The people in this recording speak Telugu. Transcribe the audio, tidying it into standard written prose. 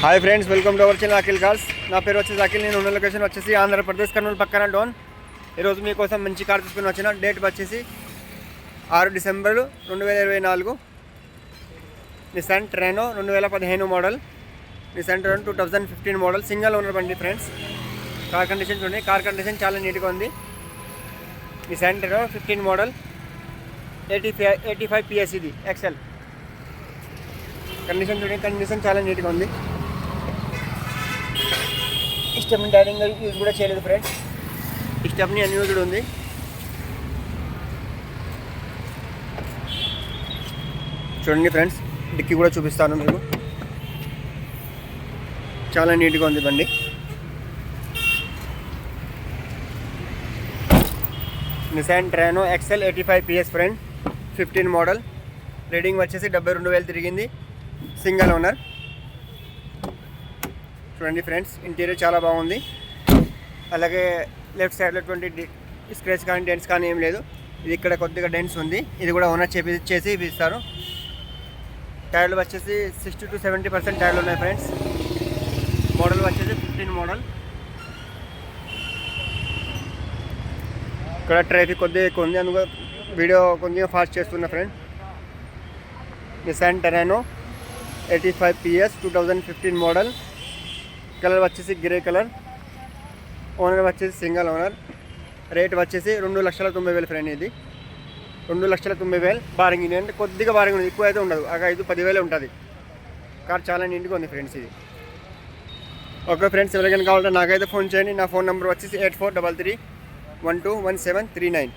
Hi friends, welcome to our channel Akhil cars. నా పేరు వచ్చేసి అఖిల్. నేను ఉన్న లొకేషన్ వచ్చేసి ఆంధ్రప్రదేశ్ కర్నూలు పక్కన డోన్. ఈరోజు మీకోసం మంచి కార్ తీసుకుని వచ్చిన. డేట్ వచ్చేసి 6 December 2024. Nissan Terrano 2015 model. Nissan Terrano 2015 model. Single owner బండి ఫ్రెండ్స్. కార్ కండిషన్ చూడండి, కార్ కండిషన్ చాలా నీట్గా ఉంది. నిసాన్ ట్రైనో 15 మోడల్, 85 PS ఇది ఎక్సెల్. కండిషన్ చూడండి, కండిషన్ చాలా నీట్గా ఉంది. స్టెప్ని డైరింగ్ యూజ్ కూడా చేయలేదు ఫ్రెండ్స్. ఈ స్టెప్ని అన్యూజ్డ్ ఉంది. చూడండి ఫ్రెండ్స్, డిక్కీ కూడా చూపిస్తాను మీకు. చాలా నీట్గా ఉంది బండి. Nissan Terrano XL 85 PS friend, 15 model. Reading వచ్చేసి 72,000 తిరిగింది. Single owner. చూడండి ఫ్రెండ్స్, ఇంటీరియర్ చాలా బాగుంది. అలాగే లెఫ్ట్ సైడ్లో 20 స్క్రాచ్ కానీ డెంట్స్ కానీ ఏం లేదు. ఇది ఇక్కడ కొద్దిగా డెంట్స్ ఉంది. ఇది కూడా ఓనర్ చేసి ఇస్తారు. టైర్లు వచ్చేసి 60 to 70% టైర్లు ఉన్నాయి ఫ్రెండ్స్. మోడల్ వచ్చేసి 15 మోడల్. ఇక్కడ ట్రాఫిక్ కొద్దిగా ఎక్కువ ఉంది, అందుకు వీడియో కొద్దిగా ఫాస్ట్ చేస్తున్నా friend. Nissan టెరానో 85 PS 2015 model. Colour వచ్చేసి గ్రే కలర్. ఓనర్ వచ్చేసి సింగల్ ఓనర్. రేట్ వచ్చేసి 2,90,000 ఫ్రెండ్. ఇది 2,90,000 బారింగ్. ఇది అంటే కొద్దిగా బారింగ్ ఉంది, ఎక్కువ అయితే ఉండదు. 5-10,000 ఉంటుంది. కార్ చాలా నీట్గా ఉంది ఫ్రెండ్స్. ఇది ఓకే ఫ్రెండ్స్, ఎవరికైనా కావాలంటే నాకైతే ఫోన్ చేయండి. నా ఫోన్ నెంబర్ వచ్చేసి 8433121739.